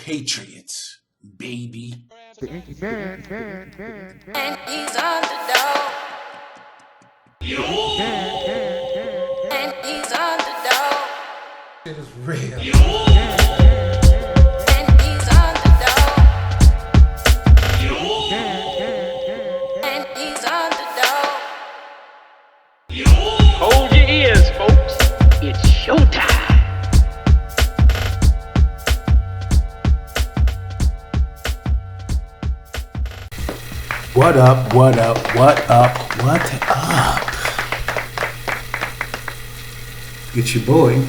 Patriots, baby. The Inky Mann. And he's on the door. And he's on the door. It is real. And he's on the door. And he's on the door. Hold your ears, folks. It's showtime. What up, what up, what up, what up? It's your boy.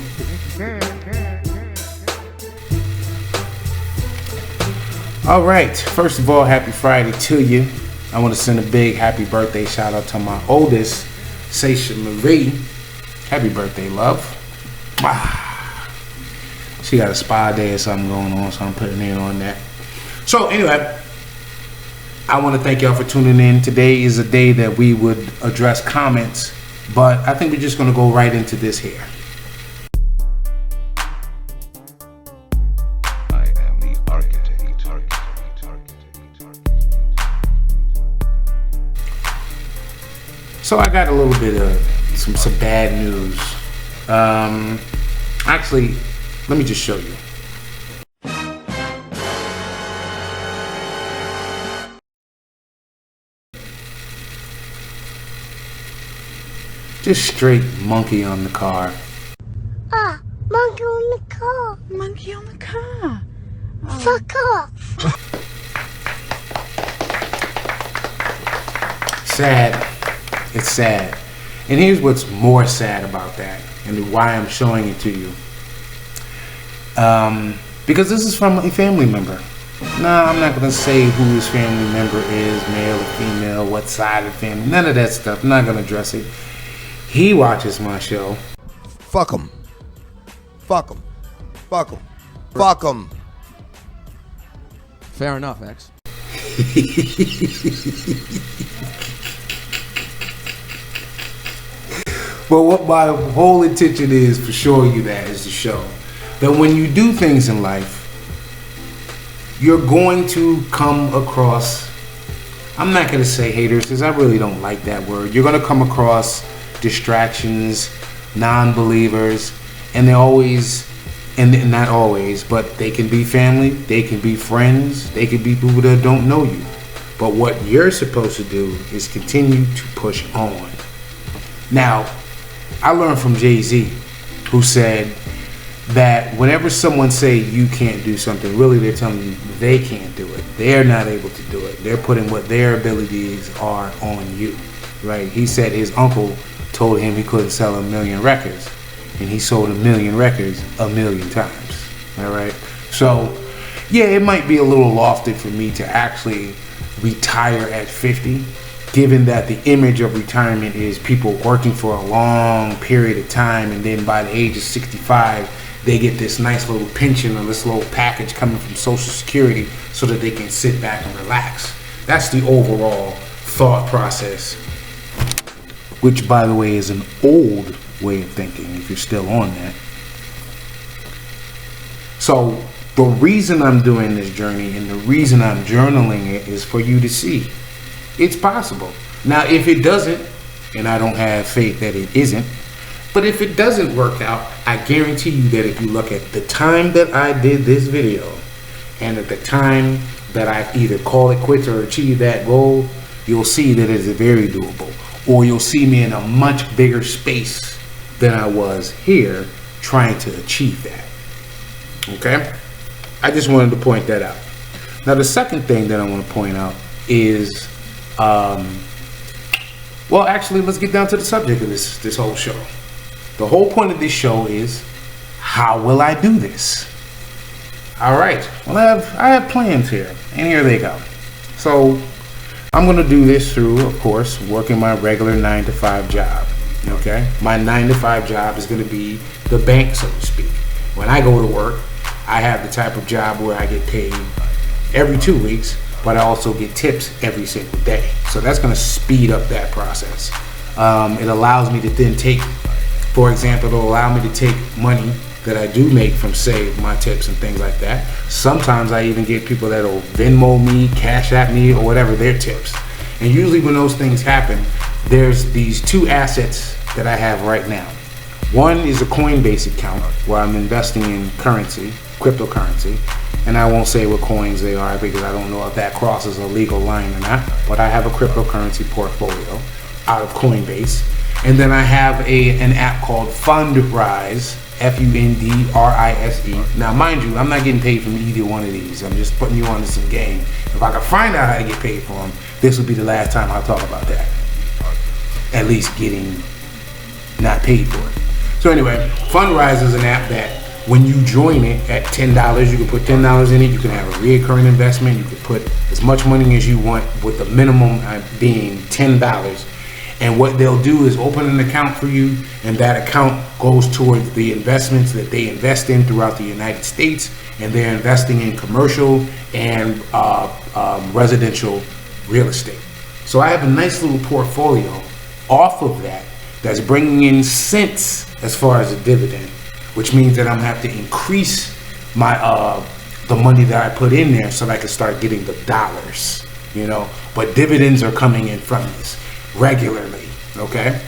All right, first of all, happy Friday to you. I want to send a big happy birthday shout out to my oldest, Seisha Marie. Happy birthday, love. She got a spa day or something going on, so I'm putting in on that. So anyway, I want to thank y'all for tuning in. Today is a day that we would address comments, but I think we're just going to go right into this here. I am the architect. So I got a little bit of some bad news. Actually, let me just show you. Just straight monkey on the car. Ah, monkey on the car. Monkey on the car. Oh. Fuck off. Sad. It's sad. And here's what's more sad about that and why I'm showing it to you. Because this is from a family member. Nah, I'm not going to say who his family member is, male or female, what side of the family. None of that stuff. I'm not going to address it. He watches my show. Fuck him. Fuck him. Fuck him. Fuck him. Fair enough, X. But what my whole intention is for showing you that is to show that when you do things in life, you're going to come across, I'm not going to say haters because I really don't like that word. You're going to come across distractions, non-believers, and they're always, and not always, but they can be family, they can be friends, they can be people that don't know you. But what you're supposed to do is continue to push on. Now, I learned from Jay-Z, who said that whenever someone say you can't do something, really they're telling you they can't do it. They're not able to do it. They're putting what their abilities are on you, right? He said his uncle told him he couldn't sell 1 million records, and he sold 1 million records 1 million times, all right? So, yeah, it might be a little lofty for me to actually retire at 50, given that the image of retirement is people working for a long period of time, and then by the age of 65, they get this nice little pension or this little package coming from Social Security so that they can sit back and relax. That's the overall thought process, which, by the way, is an old way of thinking if you're still on that. So the reason I'm doing this journey and the reason I'm journaling it is for you to see it's possible. Now, if it doesn't, and I don't have faith that it isn't, but if it doesn't work out, I guarantee you that if you look at the time that I did this video and at the time that I either call it quits or achieve that goal, you'll see that it is very doable. Or you'll see me in a much bigger space than I was here trying to achieve that. Okay? I just wanted to point that out. Now, the second thing that I want to point out is, well, actually, let's get down to the subject of this whole show. The whole point of this show is, how will I do this? All right. Well, I have plans here, and here they go. So, I'm going to do this through, of course, working my regular 9-to-5 job. Okay? My 9-to-5 job is going to be the bank, so to speak. When I go to work, I have the type of job where I get paid every 2 weeks, but I also get tips every single day. So that's going to speed up that process. It allows me to then take, for example, it'll allow me to take money that I do make from, say, my tips and things like that. Sometimes I even get people that'll Venmo me, Cash App me, or whatever their tips. And usually when those things happen, there's these two assets that I have right now. One is a Coinbase account where I'm investing in currency, cryptocurrency, and I won't say what coins they are because I don't know if that crosses a legal line or not, but I have a cryptocurrency portfolio out of Coinbase. And then I have an app called Fundrise, Fundrise. Now, mind you, I'm not getting paid from either one of these. I'm just putting you onto some game. If I can find out how to get paid for them, this will be the last time I'll talk about that. At least getting not paid for it. So anyway, Fundrise is an app that when you join it at $10, you can put $10 in it. You can have a recurring investment. You can put as much money as you want with the minimum being $10. And what they'll do is open an account for you, and that account goes towards the investments that they invest in throughout the United States, and they're investing in commercial and residential real estate. So I have a nice little portfolio off of that that's bringing in cents as far as a dividend, which means that I'm gonna have to increase my the money that I put in there so that I can start getting the dollars, you know. But dividends are coming in from this regularly, okay?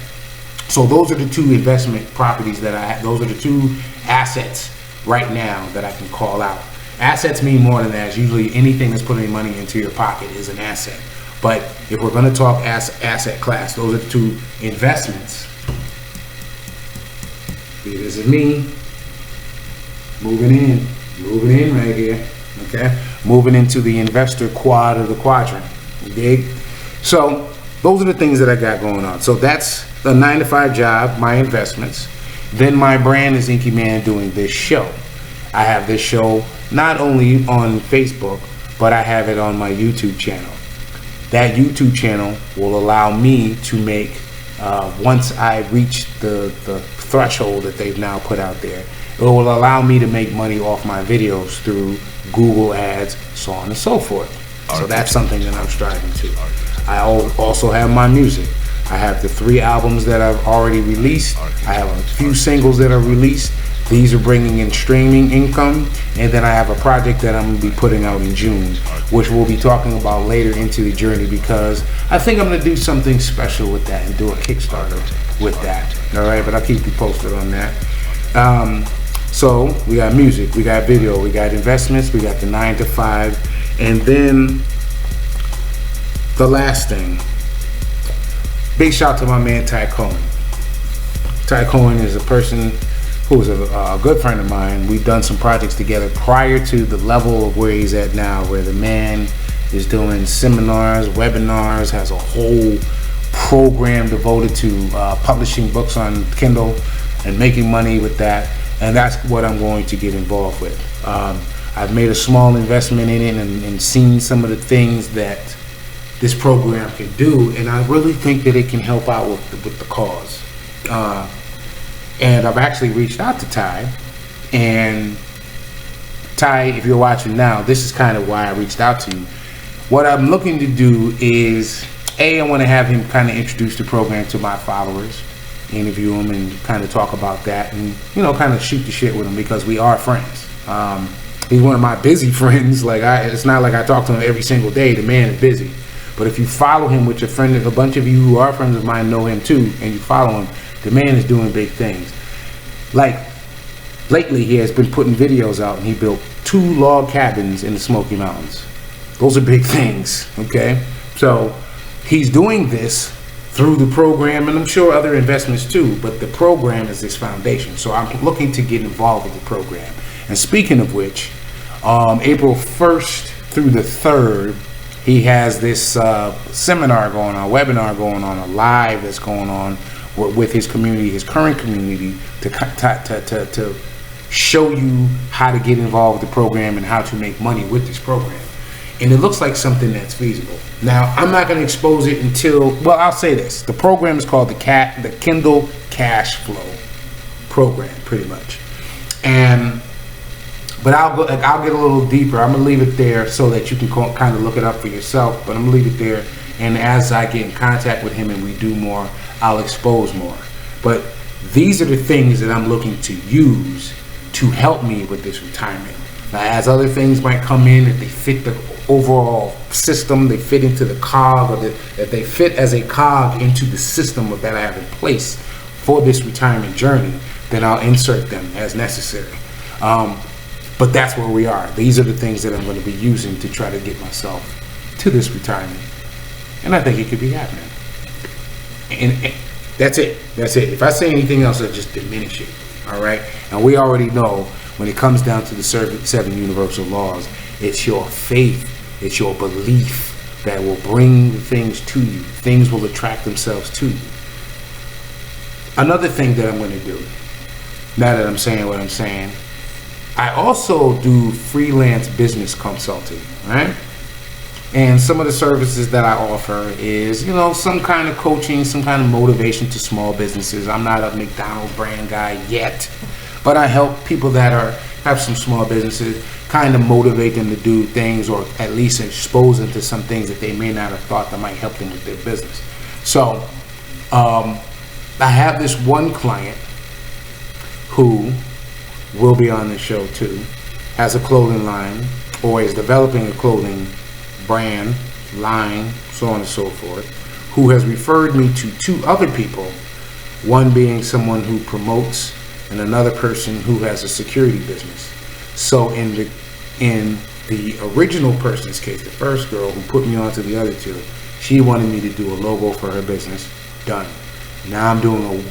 So those are the two investment properties that I have. Those are the two assets right now that I can call out. Assets mean more than that. It's usually anything that's putting money into your pocket is an asset. But if we're going to talk asset class, those are the two investments. Here is me moving in right here, okay? Moving into the investor quad of the quadrant, you dig? So those are the things that I got going on. So that's a 9-to-5 job, my investments. Then my brand is Inky Mann doing this show. I have this show not only on Facebook, but I have it on my YouTube channel. That YouTube channel will allow me to make, once I reach the threshold that they've now put out there, it will allow me to make money off my videos through Google ads, so on and so forth. So that's something that I'm striving to. I also have my music. I have the 3 albums that I've already released. I have a few singles that are released. These are bringing in streaming income. And then I have a project that I'm going to be putting out in June, which we'll be talking about later into the journey, because I think I'm going to do something special with that and do a Kickstarter with that. All right, but I'll keep you posted on that. So we got music, we got video, we got investments, we got the 9-to-5, and then the last thing, big shout to my man Ty Cohen. Ty Cohen is a person who is a good friend of mine. We've done some projects together prior to the level of where he's at now, where the man is doing seminars, webinars, has a whole program devoted to publishing books on Kindle and making money with that. And that's what I'm going to get involved with. I've made a small investment in it and seen some of the things that this program can do, and I really think that it can help out with the cause. And I've actually reached out to Ty, and Ty, if you're watching now, this is kind of why I reached out to you. What I'm looking to do is, I want to have him kind of introduce the program to my followers, interview him and kind of talk about that, and kind of shoot the shit with him, because we are friends. He's one of my busy friends. It's not like I talk to him every single day. The man is busy. But if you follow him with your friend, a bunch of you who are friends of mine know him too, and you follow him, the man is doing big things. Like lately, he has been putting videos out, and he built 2 log cabins in the Smoky Mountains. Those are big things, okay? So he's doing this through the program, and I'm sure other investments too, but the program is this foundation. So I'm looking to get involved with the program. And speaking of which, April 1st through the 3rd, he has this seminar going on, webinar going on, a live that's going on with his community, his current community, to show you how to get involved with the program and how to make money with this program. And it looks like something that's feasible. Now, I'm not going to expose it until, well, I'll say this. The program is called the Kindle Cash Flow program, pretty much. But I'll get a little deeper. I'm gonna leave it there so that you can kind of look it up for yourself. But I'm gonna leave it there, and as I get in contact with him and we do more, I'll expose more. But these are the things that I'm looking to use to help me with this retirement. Now, as other things might come in, that they fit the overall system, they fit into the cog, or that they fit as a cog into the system that I have in place for this retirement journey, then I'll insert them as necessary. But that's where we are. These are the things that I'm going to be using to try to get myself to this retirement. And I think it could be happening. And that's it. That's it. If I say anything else, I'll just diminish it. All right? And we already know when it comes down to the 7 universal laws, it's your faith, it's your belief that will bring things to you. Things will attract themselves to you. Another thing that I'm going to do, now that I'm saying what I'm saying, I also do freelance business consulting, right? And some of the services that I offer is, some kind of coaching, some kind of motivation to small businesses. I'm not a McDonald's brand guy yet, but I help people that have some small businesses, kind of motivate them to do things, or at least expose them to some things that they may not have thought that might help them with their business. So I have this one client who will be on the show too, has a clothing line, or is developing a clothing brand, line, so on and so forth, who has referred me to 2 other people, one being someone who promotes and another person who has a security business. So in the original person's case, the first girl who put me on to the other 2, she wanted me to do a logo for her business. Done. Now I'm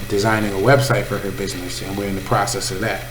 designing a website for her business, and we're in the process of that.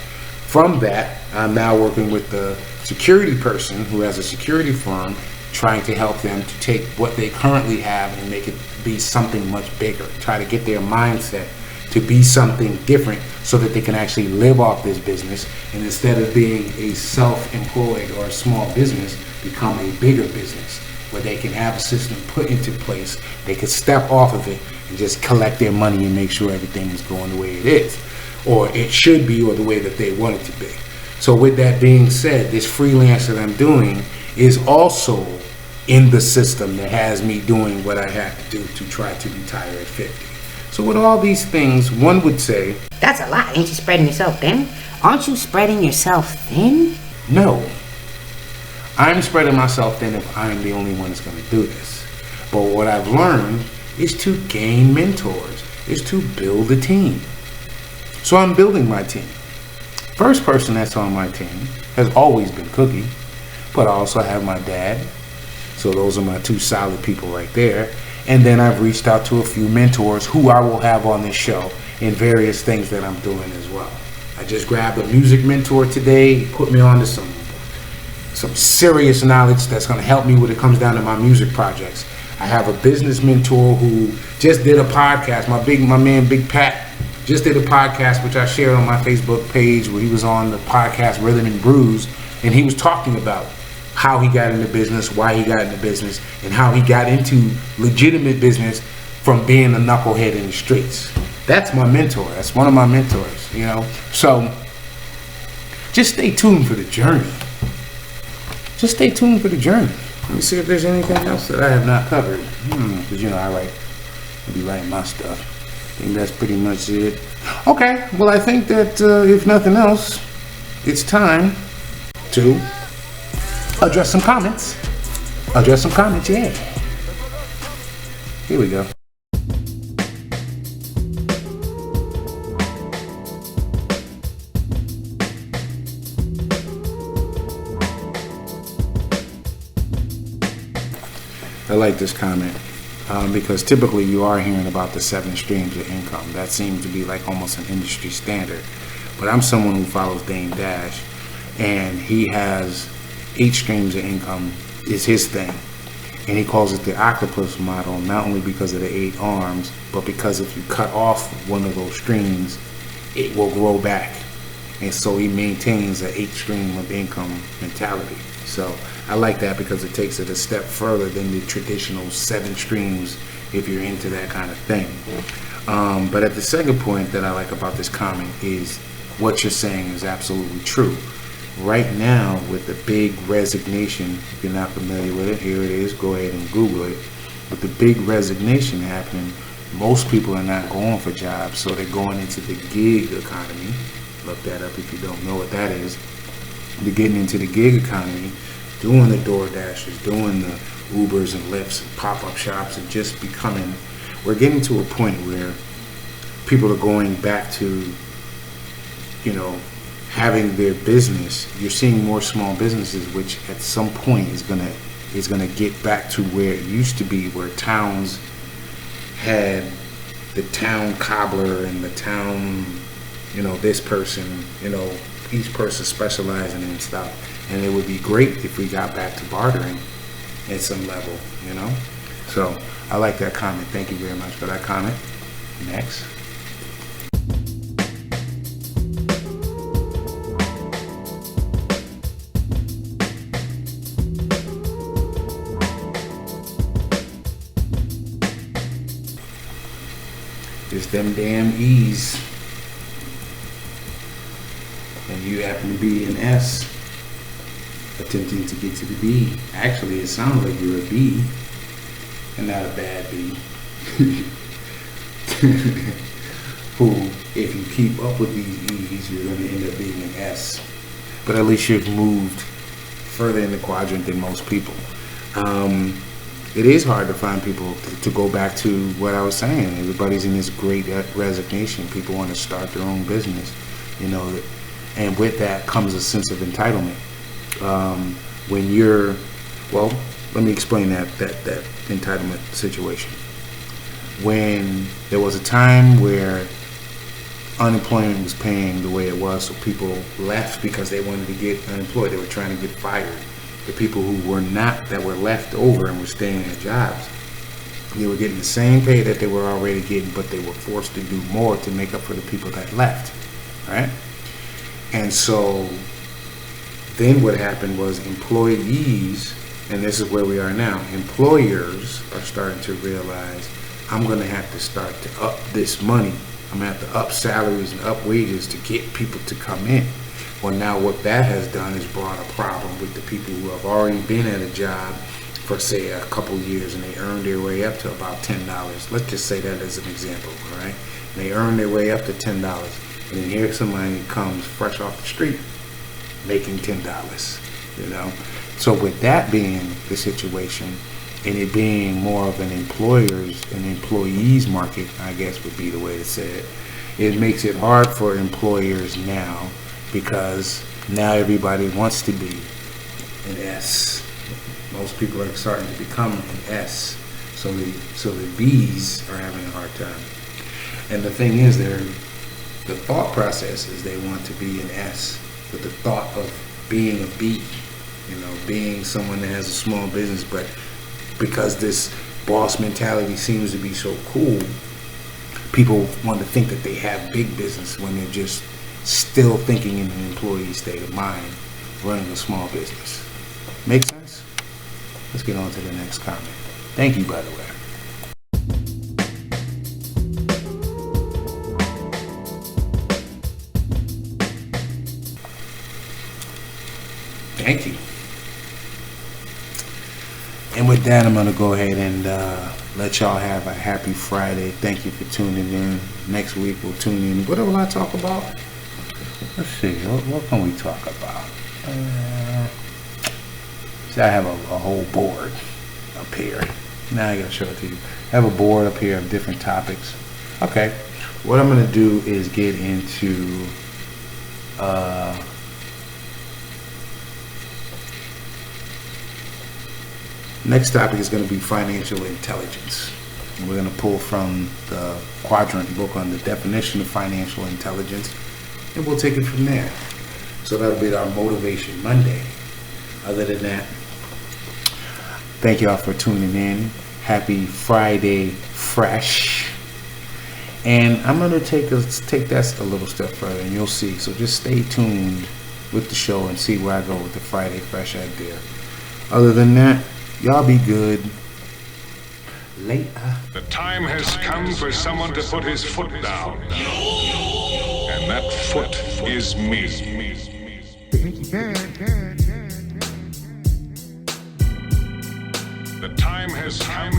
From that, I'm now working with the security person who has a security firm, trying to help them to take what they currently have and make it be something much bigger. Try to get their mindset to be something different so that they can actually live off this business, and instead of being a self-employed or a small business, become a bigger business where they can have a system put into place. They can step off of it and just collect their money and make sure everything is going the way it is, or it should be, or the way that they want it to be. So with that being said, this freelance that I'm doing is also in the system that has me doing what I have to do to try to retire at 50. So with all these things, one would say, that's a lot. Ain't you spreading yourself thin? Aren't you spreading yourself thin? No. I'm spreading myself thin if I'm the only one that's going to do this. But what I've learned is to gain mentors, is to build a team. So I'm building my team. First person that's on my team has always been Cookie, but I also have my dad. So those are my 2 solid people right there. And then I've reached out to a few mentors who I will have on this show in various things that I'm doing as well. I just grabbed a music mentor today. He put me on to some serious knowledge that's going to help me when it comes down to my music projects. I have a business mentor who just did a podcast. My man Big Pat just did a podcast, which I shared on my Facebook page, where he was on the podcast Rhythm and Brews, and he was talking about how he got into business, why he got into business, and how he got into legitimate business from being a knucklehead in the streets. That's my mentor. That's one of my mentors, So just stay tuned for the journey. Just stay tuned for the journey. Let me see if there's anything else that I have not covered. Because I be writing my stuff. I think that's pretty much it. Okay, well, I think that if nothing else, it's time to address some comments. Yeah. Here we go. I like this comment because typically you are hearing about the 7 streams of income. That seems to be like almost an industry standard. But I'm someone who follows Dame Dash, and he has 8 streams of income is his thing. And he calls it the octopus model, not only because of the 8 arms, but because if you cut off one of those streams, it will grow back. And so he maintains an 8 stream of income mentality. So I like that because it takes it a step further than the traditional 7 streams if you're into that kind of thing. But at the second point that I like about this comment is what you're saying is absolutely true. Right now, with the big resignation, if you're not familiar with it, here it is, go ahead and Google it. With the big resignation happening, most people are not going for jobs, so they're going into the gig economy, Look that up if you don't know what that is. They're getting into the gig economy, doing the Door Dashers, doing the Ubers and Lyfts and pop-up shops, and just becoming, we're getting to a point where people are going back to, having their business. You're seeing more small businesses, which at some point is gonna get back to where it used to be, where towns had the town cobbler and the town, this person, each person specializing in stuff. And it would be great if we got back to bartering at some level, So I like that comment. Thank you very much for that comment. Next. It's them damn E's. And you happen to be an S attempting to get to the B. Actually, it sounds like you're a B and not a bad B. Who, if you keep up with these E's, you're going to end up being an S. But at least you've moved further in the quadrant than most people. It is hard to find people to go back to what I was saying. Everybody's in this great resignation. People want to start their own business, and with that comes a sense of entitlement. When you're, let me explain that entitlement situation. When there was a time where unemployment was paying the way it was, so people left because they wanted to get unemployed. They were trying to get fired. The people who were not, that were left over and were staying at jobs, they were getting the same pay that they were already getting, but they were forced to do more to make up for the people that left, right? And so then what happened was employees, and this is where we are now, employers are starting to realize, I'm going to have to start to up this money. I'm going to have to up salaries and up wages to get people to come in. Well, now what that has done is brought a problem with the people who have already been at a job for, say, a couple years, and they earned their way up to about $10. Let's just say that as an example, all right? And they earn their way up to $10. And then here somebody comes fresh off the street making $10, So with that being the situation, and it being more of an employees market, I guess would be the way to say it, it makes it hard for employers now, because now everybody wants to be an S. Most people are starting to become an S. So the B's are having a hard time. And the thing is, the thought process is they want to be an S, but the thought of being a B, being someone that has a small business, but because this boss mentality seems to be so cool, people want to think that they have big business when they're just still thinking in an employee state of mind, running a small business. Make sense? Let's get on to the next comment. Thank you, by the way. Thank you. And with that, I'm going to go ahead and let y'all have a happy Friday. Thank you for tuning in. Next week, we'll tune in. What will I talk about? Let's see. What can we talk about? See, I have a whole board up here. Now I got to show it to you. I have a board up here of different topics. Okay. What I'm going to do is get into... next topic is going to be financial intelligence. And we're going to pull from the Quadrant book on the definition of financial intelligence, and we'll take it from there. So that'll be our Motivation Monday. Other than that, thank y'all for tuning in. Happy Friday Fresh. And I'm going to take that a little step further, and you'll see. So just stay tuned with the show and see where I go with the Friday Fresh idea. Other than that, y'all be good. Later. The time has come for someone to put his foot down. And that foot is me. The time has come